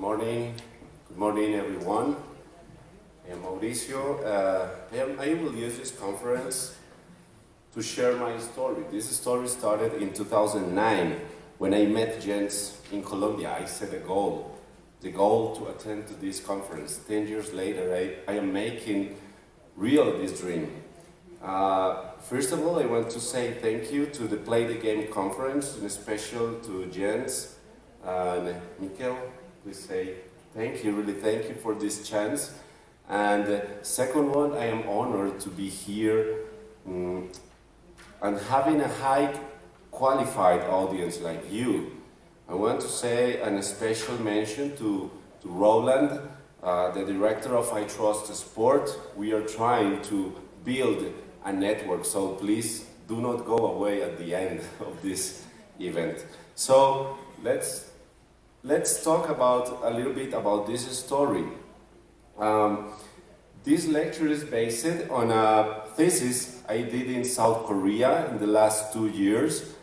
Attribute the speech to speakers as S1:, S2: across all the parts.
S1: morning. Good morning, everyone. I am Mauricio. I will use this conference to share my story. This story started in 2009 when I met Jens in Colombia. I set the goal to attend to this conference. 10 years later, I am making real this dream. First of all, I want to say thank you to the Play the Game conference, and special to Jens and Mikel. Please say thank you, really thank you for this chance. And second one, I am honored to be here and having a high qualified audience like you. I want to say a special mention to Roland, the director of I Trust Sport. We are trying to build a network, so please do not go away at the end of this event. So let's talk about a little bit about this story. This lecture is based on a thesis I did in South Korea in the last 2 years.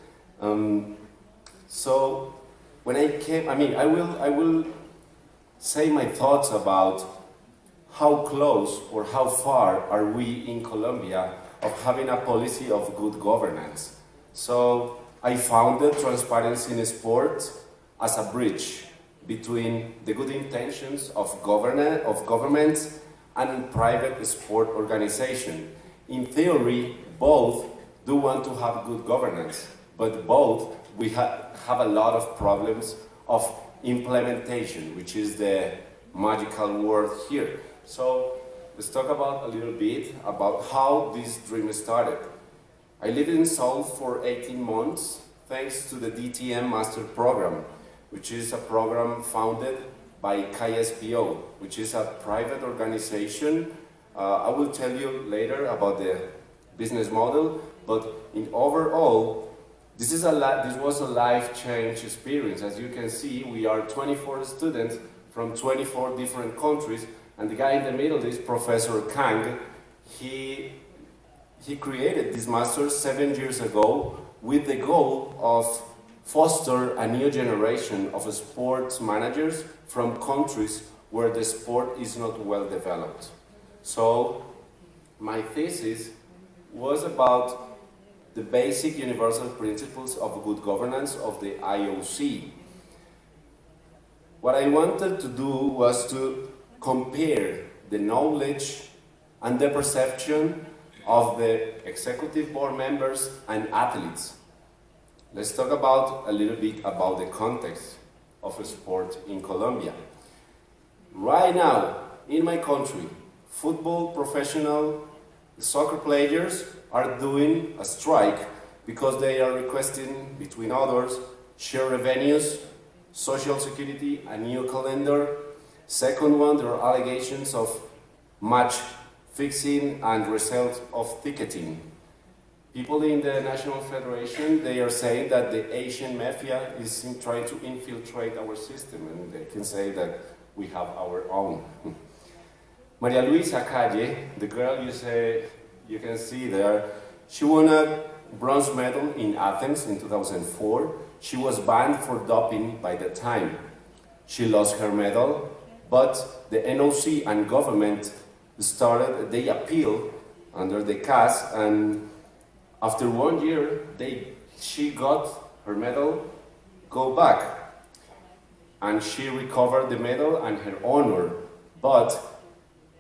S1: So when I came, I will say my thoughts about how close or how far are we in Colombia of having a policy of good governance. So I founded Transparency in Sport as a bridge between the good intentions of governments and private sport organization. In theory, both do want to have good governance, but both we have a lot of problems of implementation, which is the magical word here. So let's talk about a little bit about how this dream started. I lived in Seoul for 18 months thanks to the DTM Master Program, which is a program founded by KSPO, which is a private organization. I will tell you later about the business model, but in overall, this was a life-change experience. As you can see, we are 24 students from 24 different countries, and the guy in the middle is Professor Kang. He created this master 7 years ago with the goal of foster a new generation of sports managers from countries where the sport is not well developed. So my thesis was about the basic universal principles of good governance of the IOC. What I wanted to do was to compare the knowledge and the perception of the executive board members and athletes. Let's talk about a little bit about the context of sport in Colombia. Right now, in my country, football professional soccer players are doing a strike because they are requesting, between others, share revenues, social security, a new calendar. Second one, there are allegations of match fixing and result of ticketing. People in the National Federation, they are saying that the Asian mafia is trying to infiltrate our system, and they can say that we have our own. Maria Luisa Calle, the girl you can see there, she won a bronze medal in Athens in 2004. She was banned for doping by the time. She lost her medal, but the NOC and government they appealed under the CAS, and after 1 year, she got her medal, go back, and she recovered the medal and her honor. But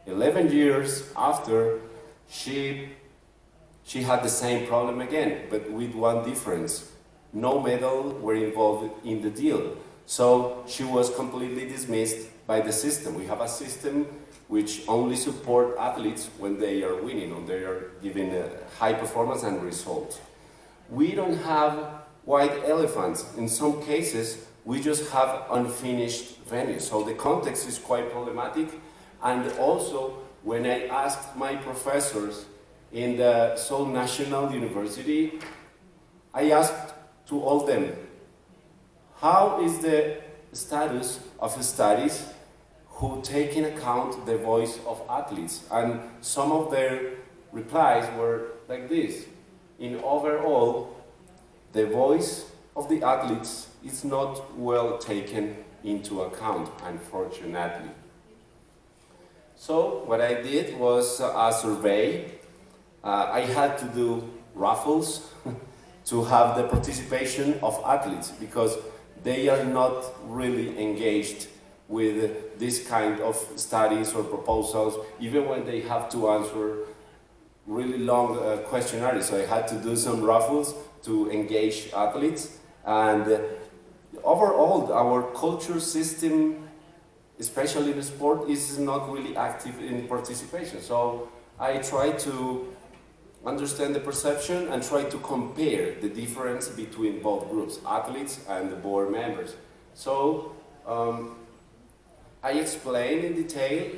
S1: 11 years after, she had the same problem again, but with one difference. No medal were involved in the deal. So she was completely dismissed by the system. We have a system which only support athletes when they are winning, or they are giving a high performance and result. We don't have white elephants. In some cases, we just have unfinished venues. So the context is quite problematic. And also, when I asked my professors in the Seoul National University, I asked to all of them, how is the status of studies who take in account the voice of athletes? And some of their replies were like this. In overall, the voice of the athletes is not well taken into account, unfortunately. So what I did was a survey. I had to do raffles to have the participation of athletes because they are not really engaged with this kind of studies or proposals, even when they have to answer really long questionnaires. So I had to do some raffles to engage athletes. And overall, our culture system, especially in sport, is not really active in participation. So I try to understand the perception and try to compare the difference between both groups, athletes and the board members. So I explain in detail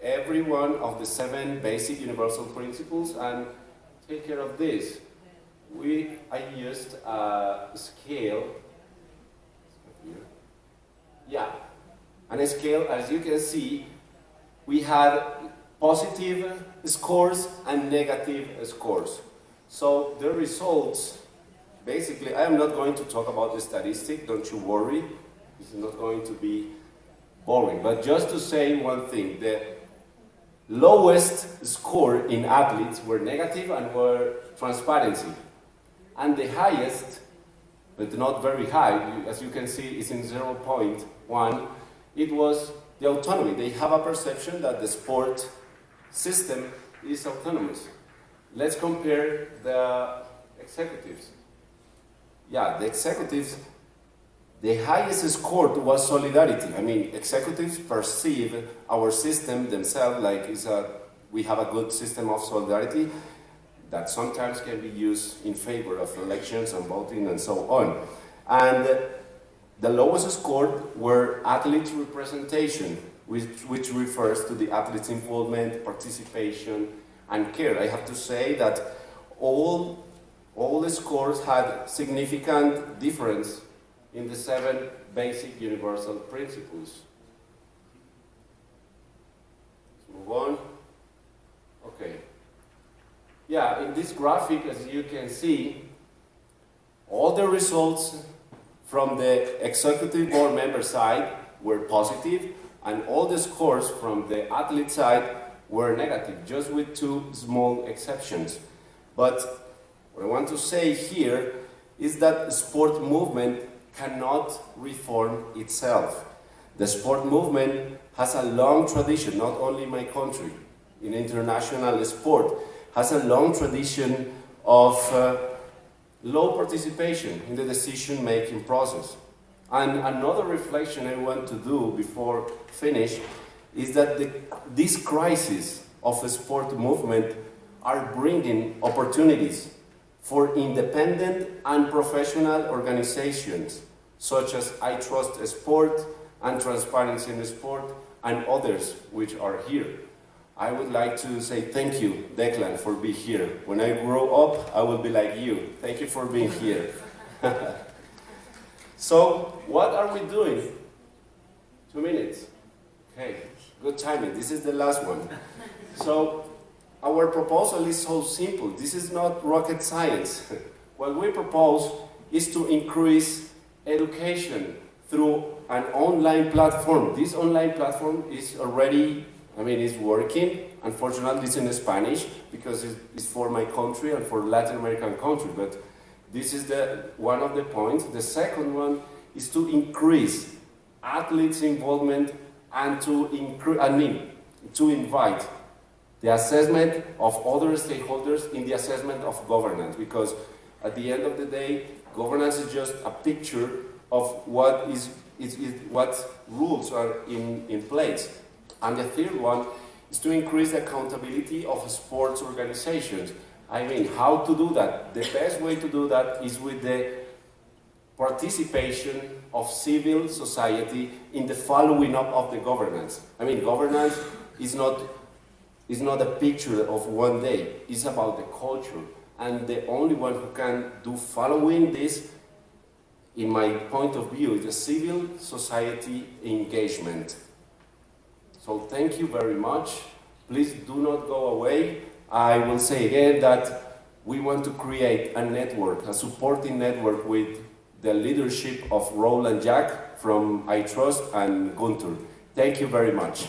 S1: every one of the 7 basic universal principles and take care of this. I used a scale, and a scale, as you can see, we had positive scores and negative scores. So the results, basically, I am not going to talk about the statistic, don't you worry, this is not going to be boring, but just to say one thing, the lowest score in athletes were negative and were transparency. And the highest, but not very high, as you can see, is in 0.1, it was the autonomy. They have a perception that the sport system is autonomous. Let's compare the executives. Yeah, the executives, the highest score was solidarity. I mean, executives perceive our system themselves like we have a good system of solidarity that sometimes can be used in favor of elections and voting and so on. And the lowest score were athletes' representation, which refers to the athletes' involvement, participation, and care. I have to say that all the scores had significant difference in the 7 basic universal principles. Let's move on. Okay. Yeah, in this graphic, as you can see, all the results from the executive board member side were positive, and all the scores from the athlete side were negative, just with 2 small exceptions. But what I want to say here is that the sport movement cannot reform itself. The sport movement has a long tradition, not only in my country, in international sport, has a long tradition of low participation in the decision-making process. And another reflection I want to do before finish is that this crisis of a sport movement are bringing opportunities for independent and professional organizations such as I Trust Sport and Transparency in Sport and others which are here. I would like to say thank you, Declan, for being here. When I grow up, I will be like you. Thank you for being here. So, what are we doing? 2 minutes. Okay, good timing. This is the last one. So, our proposal is so simple. This is not rocket science. What we propose is to increase education through an online platform. This online platform is already, it's working. Unfortunately, it's in Spanish because it's for my country and for Latin American country, but this is one of the points. The second one is to increase athletes' involvement and to invite the assessment of other stakeholders in the assessment of governance, because at the end of the day, governance is just a picture of what rules are in place. And the third one is to increase the accountability of sports organizations. How to do that? The best way to do that is with the participation of civil society in the following up of the governance. Governance is not a picture of one day. It's about the culture. And the only one who can do following this, in my point of view, is the civil society engagement. So thank you very much. Please do not go away. I will say again that we want to create a network, a supporting network with the leadership of Roland Jack from I Trust and Guntur. Thank you very much.